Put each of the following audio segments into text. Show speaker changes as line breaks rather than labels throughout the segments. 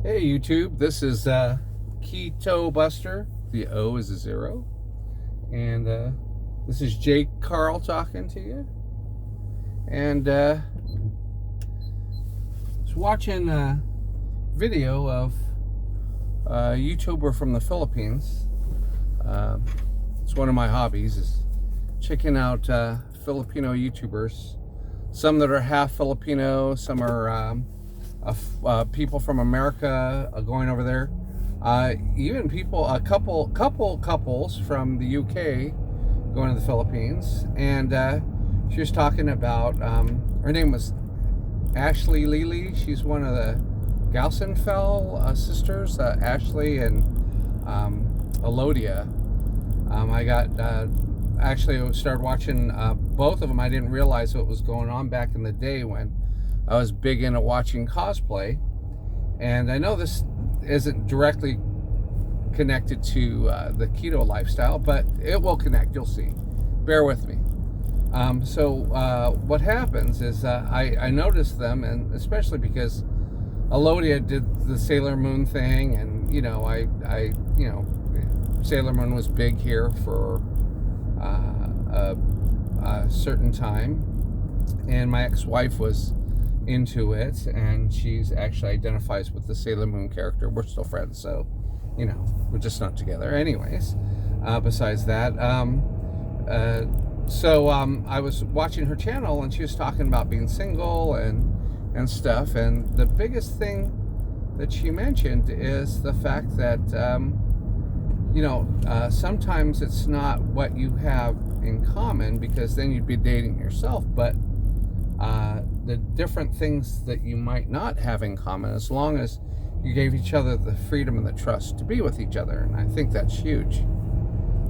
Hey YouTube, this is Keto Buster. The O is a 0. And this is Jake Carl talking to you. And was watching a video of a YouTuber from the Philippines. It's one of my hobbies, is checking out Filipino YouTubers. Some that are half Filipino, some are people from America going over there. Even people, couples from the UK going to the Philippines. And she was talking about, her name was Ashlili. She's one of the Galsenfeld sisters, Ashley and Elodia. I got actually started watching both of them. I didn't realize what was going on back in the day when I was big into watching cosplay. And I know this isn't directly connected to the keto lifestyle, but it will connect, you'll see. Bear with me. So what happens is I noticed them, and especially because Elodia did the Sailor Moon thing, and I Sailor Moon was big here for a certain time, and my ex-wife was into it, and she's actually identifies with the Sailor Moon character. We're still friends, so we're just not together anyways. Besides that, I was watching her channel, and she was talking about being single and stuff, and the biggest thing that she mentioned is the fact that sometimes it's not what you have in common, because then you'd be dating yourself, but the different things that you might not have in common, as long as you gave each other the freedom and the trust to be with each other. And I think that's huge.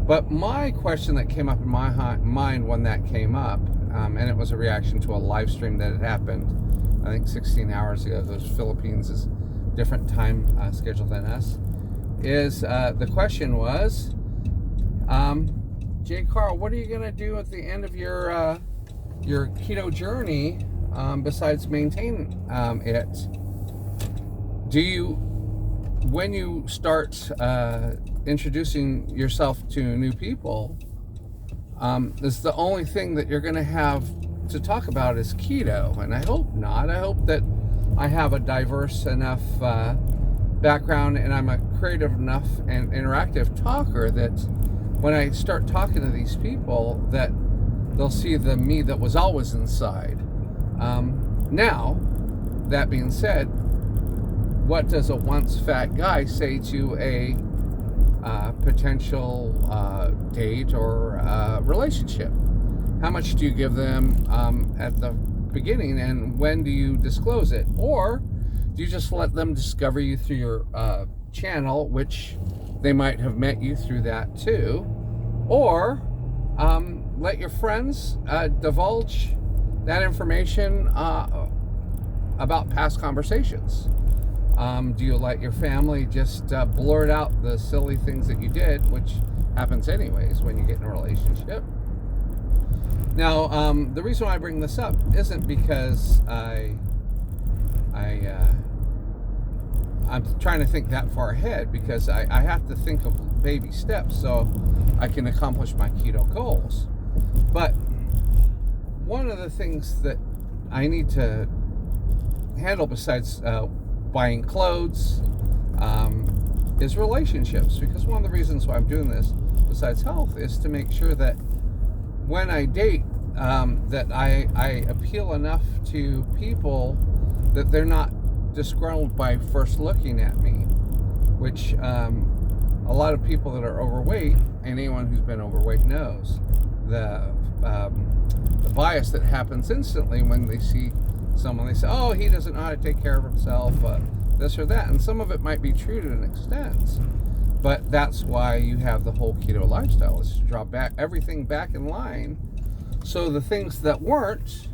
But my question that came up in my mind when that came up, and it was a reaction to a live stream that had happened, I think 16 hours ago. The Philippines is different time schedule than us. Is the question was, Jay Carl, what are you gonna do at the end of your keto journey, besides maintain it? Do you, when you start introducing yourself to new people, is the only thing that you're going to have to talk about is keto? And I hope not. I hope that I have a diverse enough background, and I'm a creative enough and interactive talker that when I start talking to these people, that they'll see the me that was always inside. Now, that being said, what does a once fat guy say to a potential date or relationship? How much do you give them at the beginning, and when do you disclose it? Or do you just let them discover you through your channel, which they might have met you through that too? Or let your friends divulge that information about past conversations? Do you let your family just blurt out the silly things that you did, which happens anyways when you get in a relationship? Now, the reason why I bring this up isn't because I'm trying to think that far ahead, because I have to think of baby steps so I can accomplish my keto goals. But one of the things that I need to handle, besides buying clothes, is relationships. Because one of the reasons why I'm doing this, besides health, is to make sure that when I date, that I appeal enough to people that they're not disgruntled by first looking at me. Which a lot of people that are overweight, and anyone who's been overweight knows the bias that happens instantly when they see someone. They say, oh, he doesn't know how to take care of himself, this or that. And some of it might be true to an extent, but that's why you have the whole keto lifestyle, is to draw back everything back in line, so the things that weren't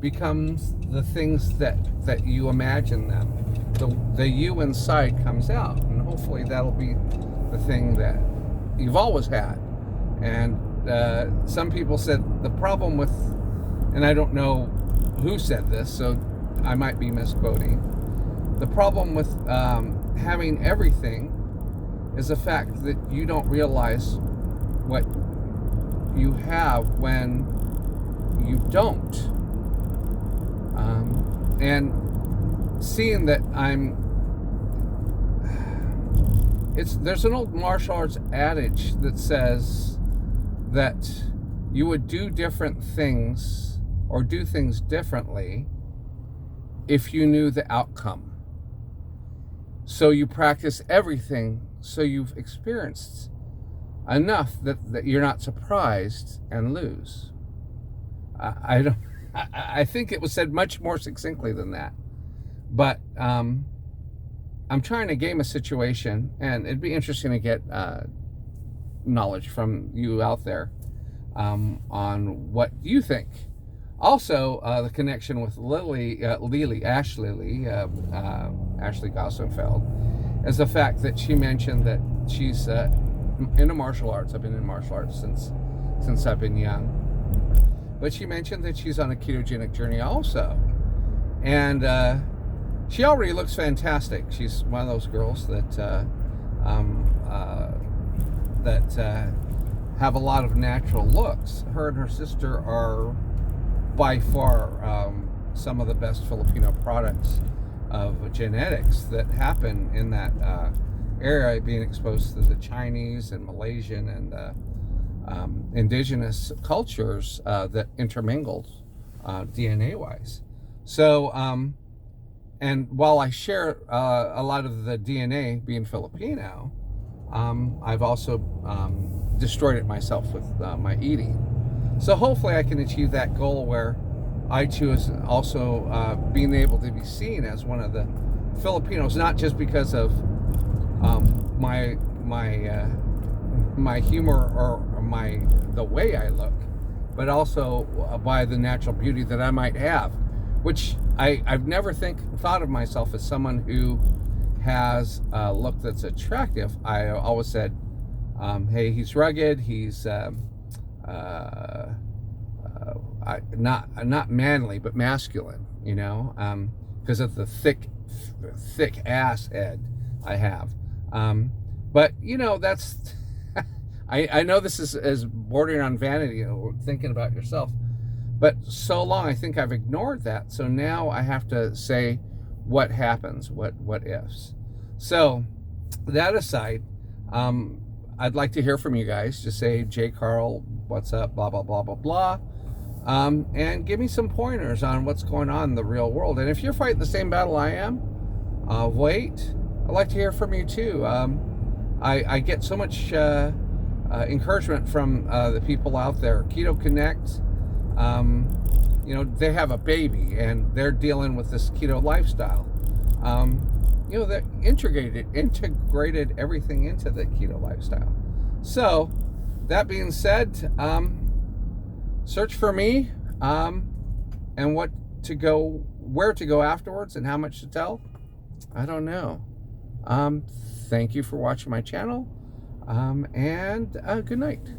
becomes the things that you imagine them. The you inside comes out, and hopefully that'll be the thing that you've always had. And some people said the problem with, and I don't know who said this, so I might be misquoting, the problem with having everything is the fact that you don't realize what you have when you don't. And seeing that there's an old martial arts adage that says that you would do different things or do things differently if you knew the outcome. So you practice everything so you've experienced enough that you're not surprised and lose. I think it was said much more succinctly than that. But I'm trying to game a situation, and it'd be interesting to get knowledge from you out there on what you think. Also, the connection with Ashlili Gossenfeld, is the fact that she mentioned that she's into martial arts. I've been in martial arts since I've been young. But she mentioned that she's on a ketogenic journey also. And she already looks fantastic. She's one of those girls that have a lot of natural looks. Her and her sister are by far some of the best Filipino products of genetics that happen in that area, being exposed to the Chinese and Malaysian and indigenous cultures that intermingled DNA-wise. So, and while I share a lot of the DNA being Filipino, I've also destroyed it myself with my eating. So hopefully I can achieve that goal where I too is also being able to be seen as one of the Filipinos, not just because of my humor or the way I look, but also by the natural beauty that I might have, which I've never thought of myself as someone who has a look that's attractive. I always said, hey, he's rugged, he's not manly, but masculine, you know, because of the thick ass head I have. But you know, that's I know this is bordering on vanity, or thinking about yourself, but so long I think I've ignored that. So now I have to say what happens, what ifs. So that aside, I'd like to hear from you guys. Just say, J. Carl, what's up, blah, blah, blah, blah, blah. And give me some pointers on what's going on in the real world. And if you're fighting the same battle I am, wait, I'd like to hear from you too. I get so much encouragement from the people out there. Keto Connect, you know, they have a baby and they're dealing with this keto lifestyle. You know, they integrated everything into the keto lifestyle. So that being said, search for me, and where to go afterwards, and how much to tell, I don't know. Thank you for watching my channel, and good night.